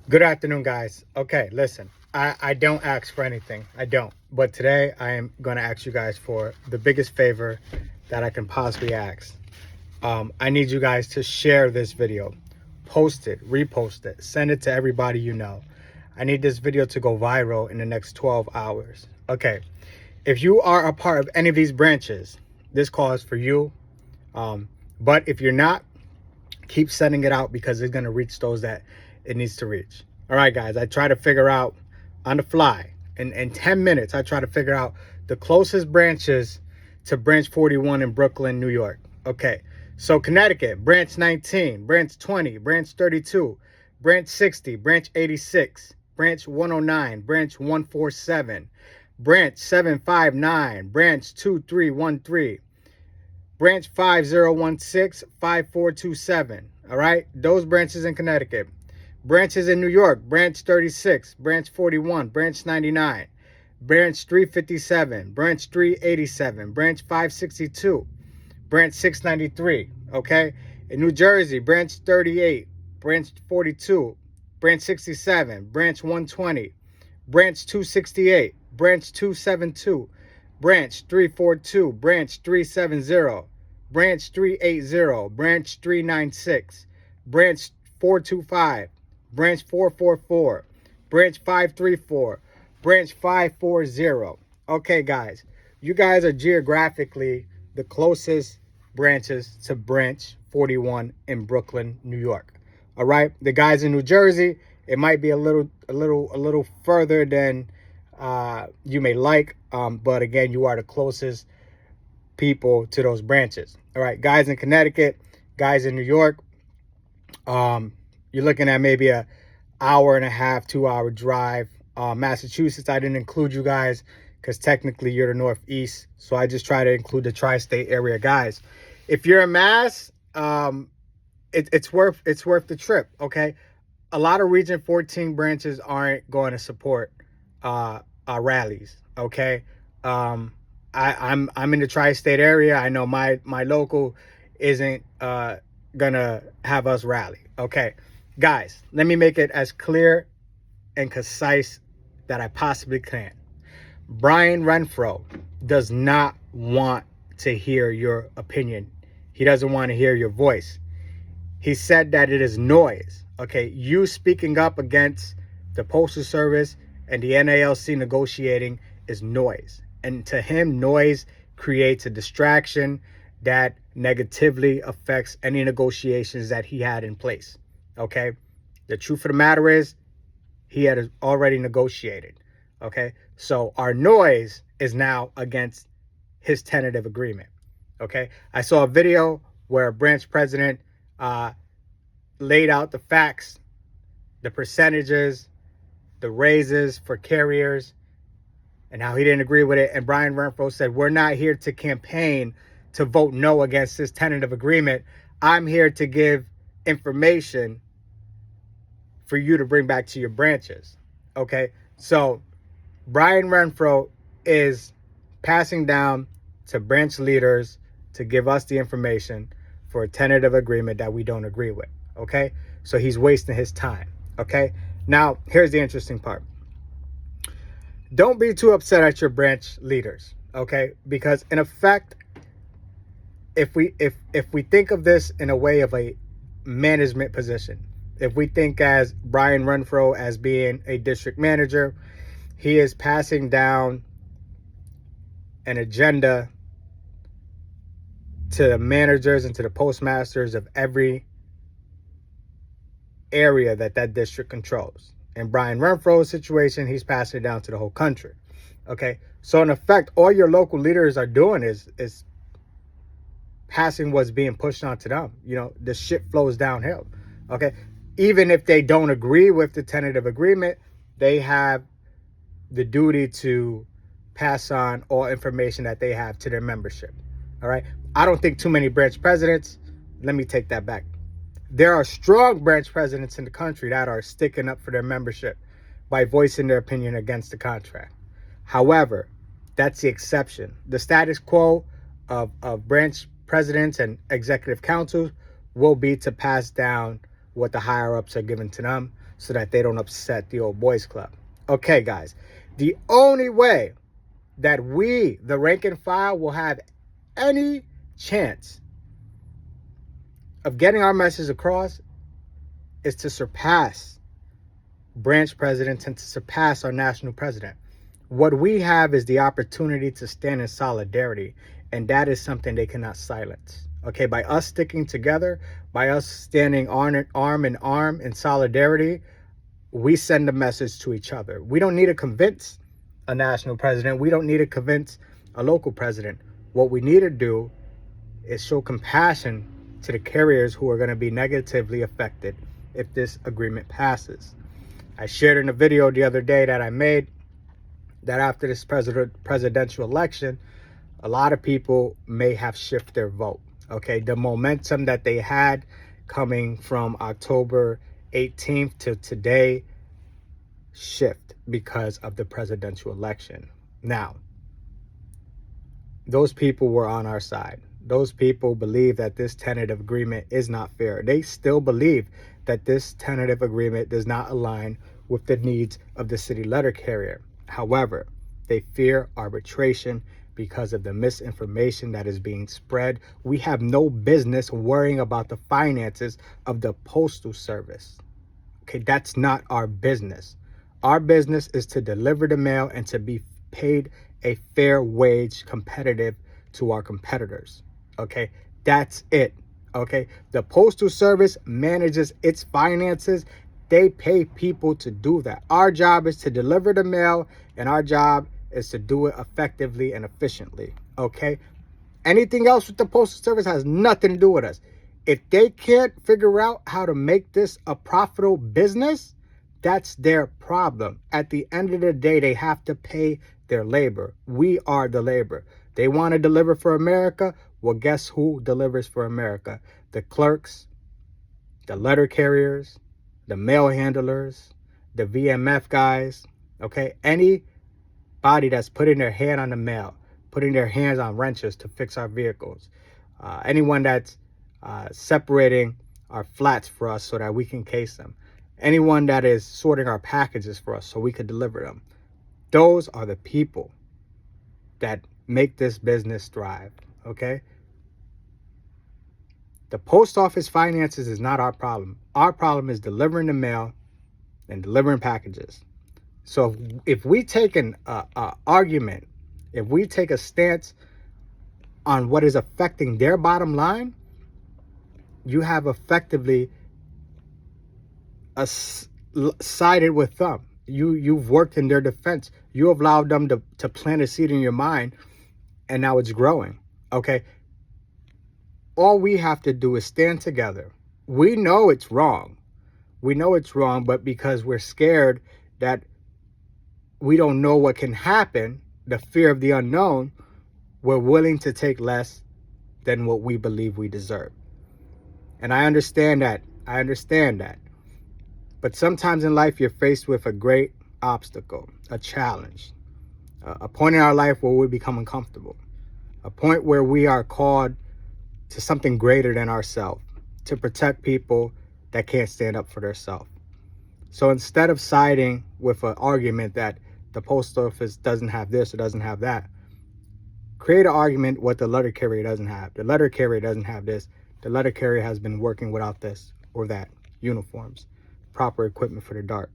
Good afternoon, guys. Okay, listen, I don't ask for anything. I don't. But today I am going to ask you guys for the biggest favor that I can possibly ask. I need you guys to share this video, post it, repost it, send it to everybody you know. I need this video to go viral in the next 12 hours. Okay, if you are a part of any of these branches, this call is for you. But if you're not, keep sending it out because it's going to reach those that it needs to reach. All right, guys, I try to figure out on the fly in 10 minutes. I try to figure out the closest branches to branch 41 in Brooklyn, New York. Okay, so Connecticut, branch 19, branch 20, branch 32, branch 60, branch 86, branch 109, branch 147, branch 759, branch 2313, branch 5016, 5427. All right, those branches in Connecticut. Branches in New York, branch 36, branch 41, branch 99, branch 357, branch 387, branch 562, branch 693. Okay, in New Jersey, branch 38, branch 42, branch 67, branch 120, branch 268, branch 272, branch 342, branch 370, branch 380, branch 396, branch 425, branch 444, branch 534, branch 540. Okay, guys, you guys are geographically the closest branches to branch 41 in Brooklyn, New York. All right, the guys in New Jersey, it might be a little further than you may like, but again, you are the closest people to those branches. All right, guys in Connecticut, guys in New York, you're looking at maybe a hour and a half, 2 hour drive. Massachusetts, I didn't include you guys because technically you're the Northeast, so I just try to include the tri-state area guys. If you're in Mass, it's worth the trip. Okay, a lot of Region 14 branches aren't going to support rallies. Okay, I'm in the tri-state area. I know my local isn't gonna have us rally. Okay, guys, let me make it as clear and concise that I possibly can. Brian Renfro does not want to hear your opinion. He doesn't want to hear your voice. He said that it is noise. Okay, you speaking up against the Postal Service and the NALC negotiating is noise. And to him, noise creates a distraction that negatively affects any negotiations that he had in place. Okay, the truth of the matter is he had already negotiated. Okay, so our noise is now against his tentative agreement. Okay, I saw a video where a branch president laid out the facts, the percentages, the raises for carriers, and how he didn't agree with it. And Brian Renfro said, we're not here to campaign to vote no against this tentative agreement. I'm here to give information for you to bring back to your branches. Okay, so Brian Renfro is passing down to branch leaders to give us the information for a tentative agreement that we don't agree with. Okay, so he's wasting his time. Okay, now here's the interesting part. Don't be too upset at your branch leaders. Okay, because in effect, if we think of this in a way of a management position, if we think as Brian Renfro as being a district manager, he is passing down an agenda to the managers and to the postmasters of every area that district controls. In Brian Renfro's situation, he's passing it down to the whole country. Okay, so in effect, all your local leaders are doing is passing what's being pushed onto them. You know, the shit flows downhill. Okay, even if they don't agree with the tentative agreement, they have the duty to pass on all information that they have to their membership. All right, I don't think too many branch presidents, let me take that back. There are strong branch presidents in the country that are sticking up for their membership by voicing their opinion against the contract. However, that's the exception. The status quo of branch presidents and executive councils will be to pass down what the higher ups are giving to them. so that they don't upset the old boys club. Okay, guys, the only way that we, the rank and file, will have any chance of getting our message across is to surpass branch presidents and to surpass our national president. What we have is the opportunity to stand in solidarity, and that is something they cannot silence. Okay, by us sticking together, by us standing arm in arm in solidarity, we send a message to each other. We don't need to convince a national president. We don't need to convince a local president. What we need to do is show compassion to the carriers who are going to be negatively affected if this agreement passes. I shared in a video the other day that I made that after this presidential election, a lot of people may have shifted their vote. Okay, the momentum that they had coming from October 18th to today shift because of the presidential election. Now, those people were on our side. Those people believe that this tentative agreement is not fair. They still believe that this tentative agreement does not align with the needs of the city letter carrier. However, they fear arbitration because of the misinformation that is being spread. We have no business worrying about the finances of the Postal Service. Okay, that's not our business. Our business is to deliver the mail and to be paid a fair wage competitive to our competitors. Okay, that's it. Okay, the Postal Service manages its finances. They pay people to do that. Our job is to deliver the mail, and our job is to do it effectively and efficiently. Okay, anything else with the Postal Service has nothing to do with us. If they can't figure out how to make this a profitable business, that's their problem. At the end of the day, they have to pay their labor. We are the labor. They want to deliver for America. Well, guess who delivers for America? The clerks, the letter carriers, the mail handlers, the VMF guys. Okay, anybody that's putting their hand on the mail, putting their hands on wrenches to fix our vehicles, anyone that's separating our flats for us so that we can case them, anyone that is sorting our packages for us so we could deliver them. Those are the people that make this business thrive. Okay, the post office finances is not our problem. Our problem is delivering the mail and delivering packages. So if we take an argument, if we take a stance on what is affecting their bottom line, you have effectively sided with them. You've worked in their defense. You have allowed them to plant a seed in your mind, and now it's growing. Okay, all we have to do is stand together. We know it's wrong. We know it's wrong, but because we're scared that we don't know what can happen, the fear of the unknown, we're willing to take less than what we believe we deserve. And I understand that. But sometimes in life, you're faced with a great obstacle, a challenge, a point in our life where we become uncomfortable, a point where we are called to something greater than ourselves, to protect people that can't stand up for themselves. So instead of siding with an argument that the post office doesn't have this or doesn't have that, create an argument what the letter carrier doesn't have. The letter carrier doesn't have this. The letter carrier has been working without this or that. Uniforms, proper equipment for the dark,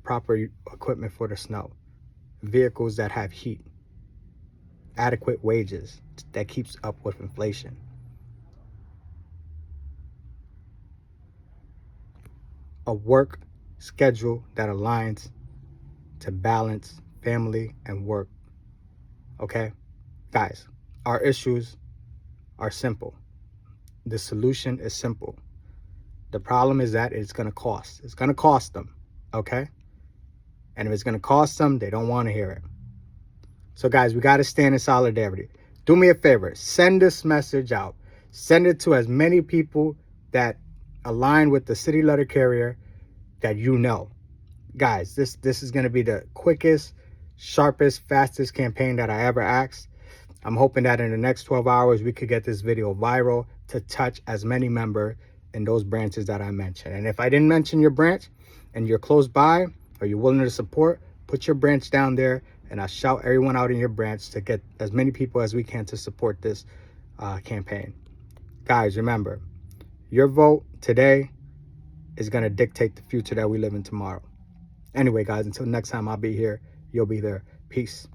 proper equipment for the snow, vehicles that have heat, adequate wages that keeps up with inflation. A work schedule that aligns to balance family and work. Okay, guys, our issues are simple. The solution is simple. The problem is that it's going to cost. It's going to cost them. Okay, and if it's going to cost them, they don't want to hear it. So guys, we got to stand in solidarity. Do me a favor, send this message out. Send it to as many people that align with the city letter carrier that you know. Guys, this is going to be the quickest, sharpest, fastest campaign that I ever asked. I'm hoping that in the next 12 hours, we could get this video viral to touch as many members in those branches that I mentioned. And if I didn't mention your branch, and you're close by or you're willing to support, put your branch down there, and I'll shout everyone out in your branch to get as many people as we can to support this campaign. Guys, remember, your vote today is going to dictate the future that we live in tomorrow. Anyway, guys, until next time, I'll be here. You'll be there. Peace.